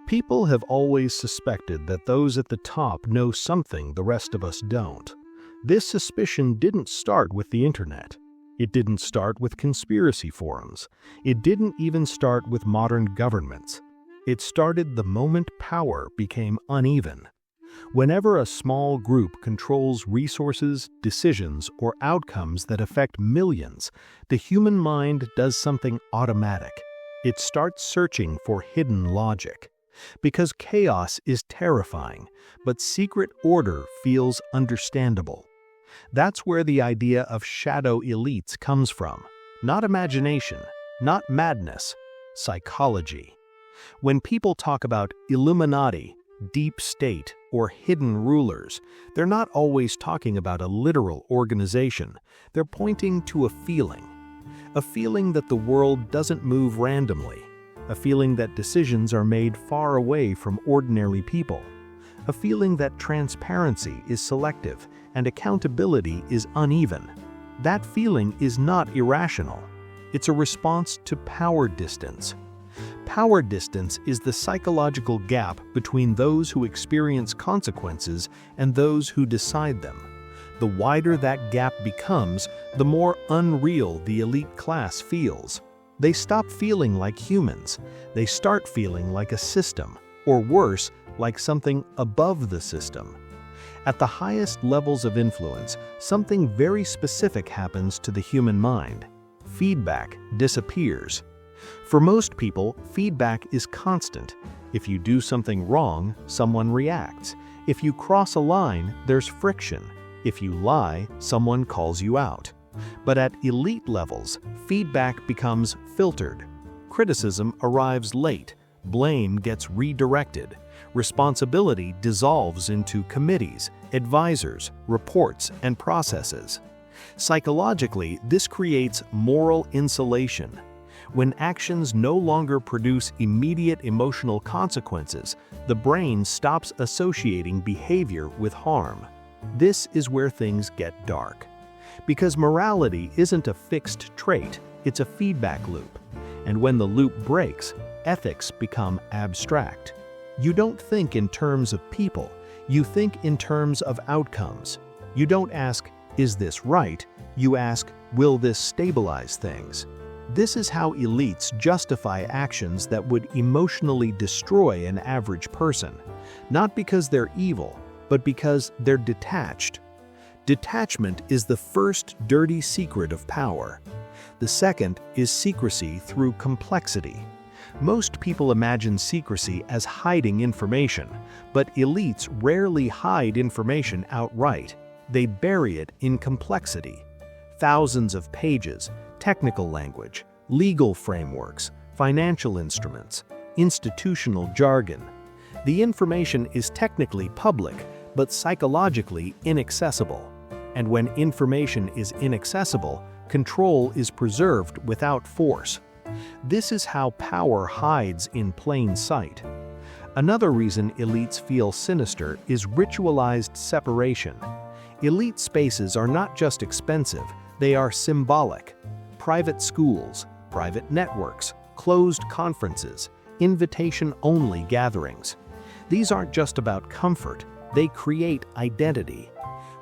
People have always suspected that those at the top know something the rest of us don't. This suspicion didn't start with the internet. It didn't start with conspiracy forums. It didn't even start with modern governments. It started the moment power became uneven. Whenever a small group controls resources, decisions, or outcomes that affect millions, the human mind does something automatic. It starts searching for hidden logic. Because chaos is terrifying, but secret order feels understandable. That's where the idea of shadow elites comes from. Not imagination, not madness, psychology. When people talk about Illuminati, deep state, or hidden rulers, they're not always talking about a literal organization. They're pointing to a feeling that the world doesn't move randomly, a feeling that decisions are made far away from ordinary people, a feeling that transparency is selective and accountability is uneven. That feeling is not irrational. It's a response to power distance. Power distance is the psychological gap between those who experience consequences and those who decide them. The wider that gap becomes, the more unreal the elite class feels. They stop feeling like humans. They start feeling like a system, or worse, like something above the system. At the highest levels of influence, something very specific happens to the human mind. Feedback disappears. For most people, feedback is constant. If you do something wrong, someone reacts. If you cross a line, there's friction. If you lie, someone calls you out. But at elite levels, feedback becomes filtered. Criticism arrives late. Blame gets redirected. Responsibility dissolves into committees, advisors, reports, and processes. Psychologically, this creates moral insulation. When actions no longer produce immediate emotional consequences, the brain stops associating behavior with harm. This is where things get dark. Because morality isn't a fixed trait, it's a feedback loop. And when the loop breaks, ethics become abstract. You don't think in terms of people, you think in terms of outcomes. You don't ask, is this right? You ask, will this stabilize things? This is how elites justify actions that would emotionally destroy an average person, not because they're evil, but because they're detached. Detachment is the first dirty secret of power. The second is secrecy through complexity. Most people imagine secrecy as hiding information, but elites rarely hide information outright. They bury it in complexity. Thousands of pages, technical language, legal frameworks, financial instruments, institutional jargon. The information is technically public, but psychologically inaccessible. And when information is inaccessible, control is preserved without force. This is how power hides in plain sight. Another reason elites feel sinister is ritualized separation. Elite spaces are not just expensive, they are symbolic. Private schools, private networks, closed conferences, invitation-only gatherings. These aren't just about comfort, they create identity.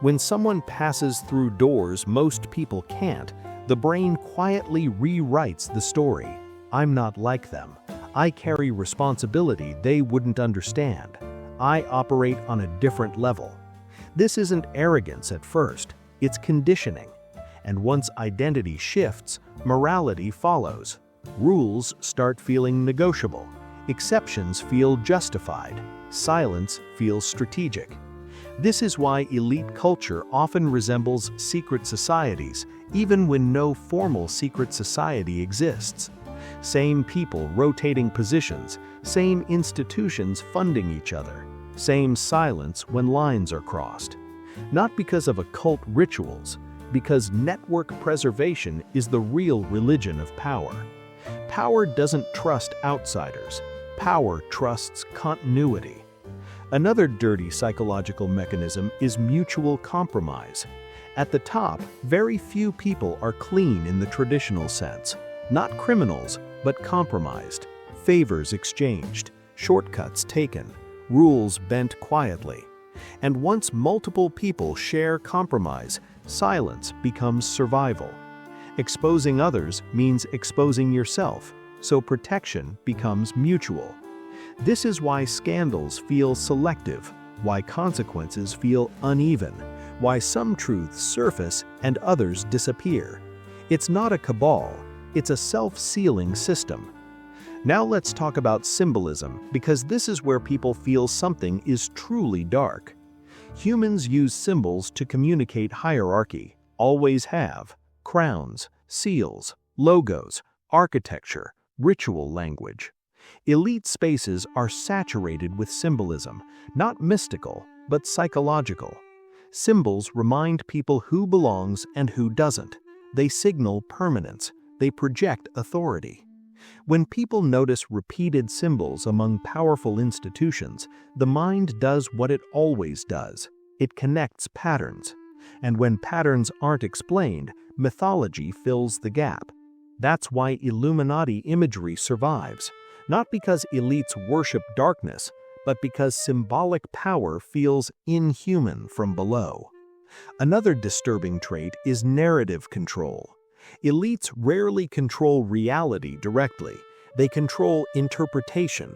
When someone passes through doors most people can't, the brain quietly rewrites the story. I'm not like them. I carry responsibility they wouldn't understand. I operate on a different level. This isn't arrogance at first, it's conditioning. And once identity shifts, morality follows. Rules start feeling negotiable. Exceptions feel justified. Silence feels strategic. This is why elite culture often resembles secret societies, even when no formal secret society exists. Same people rotating positions, same institutions funding each other, same silence when lines are crossed. Not because of occult rituals, because network preservation is the real religion of power. Power doesn't trust outsiders. Power trusts continuity. Another dirty psychological mechanism is mutual compromise. At the top, very few people are clean in the traditional sense. Not criminals, but compromised. Favors exchanged. shortcuts taken, rules bent quietly. And once multiple people share compromise, silence becomes survival. Exposing others means exposing yourself, so protection becomes mutual. This is why scandals feel selective, why consequences feel uneven, why some truths surface and others disappear. It's not a cabal, it's a self-sealing system. Now let's talk about symbolism, because this is where people feel something is truly dark. Humans use symbols to communicate hierarchy, always have: crowns, seals, logos, architecture, ritual language. Elite spaces are saturated with symbolism, not mystical, but psychological. Symbols remind people who belongs and who doesn't. They signal permanence. They project authority. When people notice repeated symbols among powerful institutions, the mind does what it always does. It connects patterns. And when patterns aren't explained, mythology fills the gap. That's why Illuminati imagery survives, not because elites worship darkness, but because symbolic power feels inhuman from below. Another disturbing trait is narrative control. Elites rarely control reality directly. They control interpretation.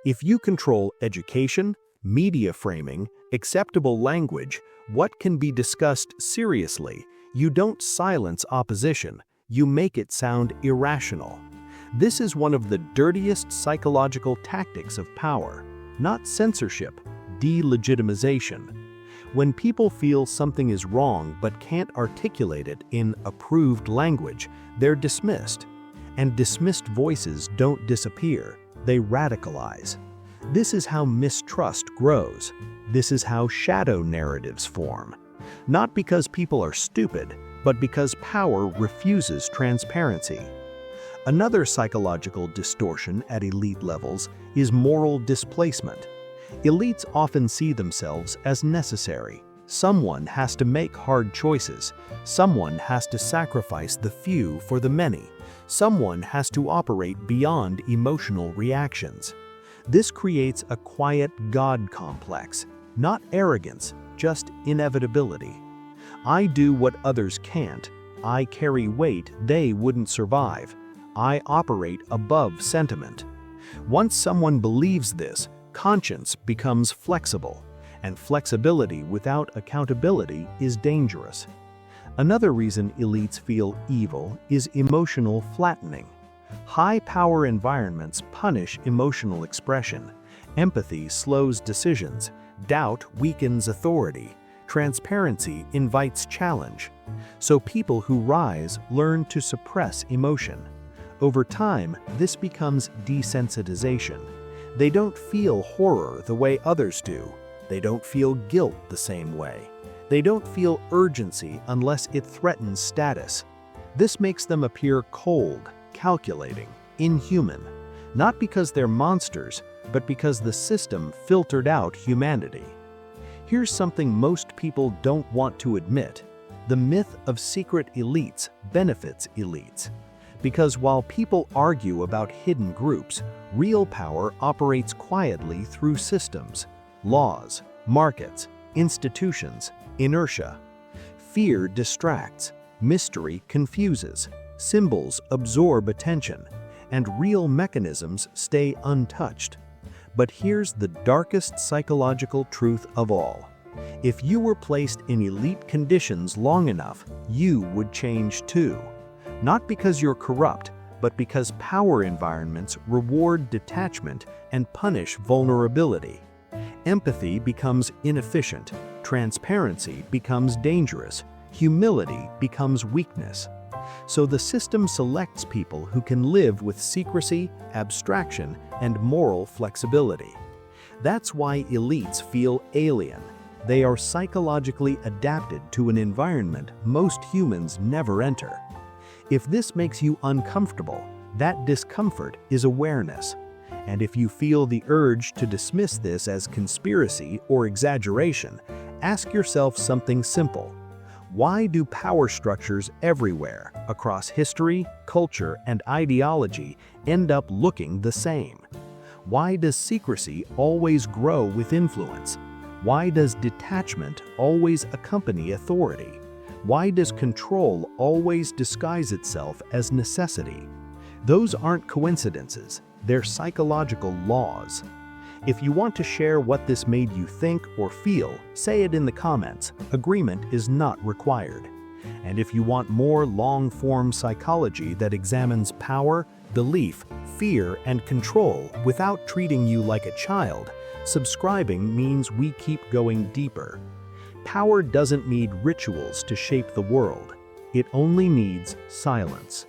If you control education, media framing, acceptable language, what can be discussed seriously, you don't silence opposition, you make it sound irrational. This is one of the dirtiest psychological tactics of power, not censorship, delegitimization. When people feel something is wrong but can't articulate it in approved language, they're dismissed. And dismissed voices don't disappear, they radicalize. This is how mistrust grows. This is how shadow narratives form. Not because people are stupid, but because power refuses transparency. Another psychological distortion at elite levels is moral displacement. Elites often see themselves as necessary. Someone has to make hard choices. Someone has to sacrifice the few for the many. Someone has to operate beyond emotional reactions. This creates a quiet God complex, not arrogance, just inevitability. I do what others can't. I carry weight they wouldn't survive. I operate above sentiment. Once someone believes this, conscience becomes flexible, and flexibility without accountability is dangerous. Another reason elites feel evil is emotional flattening. High-power environments punish emotional expression. Empathy slows decisions. Doubt weakens authority. Transparency invites challenge. So people who rise learn to suppress emotion. Over time, this becomes desensitization. They don't feel horror the way others do. They don't feel guilt the same way. They don't feel urgency unless it threatens status. This makes them appear cold, calculating, inhuman, not because they're monsters, but because the system filtered out humanity. Here's something most people don't want to admit. The myth of secret elites benefits elites. Because while people argue about hidden groups, real power operates quietly through systems, laws, markets, institutions, inertia. Fear distracts, mystery confuses, symbols absorb attention, and real mechanisms stay untouched. But here's the darkest psychological truth of all. If you were placed in elite conditions long enough, you would change too. Not because you're corrupt, but because power environments reward detachment and punish vulnerability. Empathy becomes inefficient, transparency becomes dangerous, humility becomes weakness. So the system selects people who can live with secrecy, abstraction, and moral flexibility. That's why elites feel alien. They are psychologically adapted to an environment most humans never enter. If this makes you uncomfortable, that discomfort is awareness. And if you feel the urge to dismiss this as conspiracy or exaggeration, ask yourself something simple. Why do power structures everywhere, across history, culture, and ideology, end up looking the same? Why does secrecy always grow with influence? Why does detachment always accompany authority? Why does control always disguise itself as necessity? Those aren't coincidences, they're psychological laws. If you want to share what this made you think or feel, say it in the comments. Agreement is not required. And if you want more long-form psychology that examines power, belief, fear, and control without treating you like a child, subscribing means we keep going deeper. Power doesn't need rituals to shape the world. It only needs silence.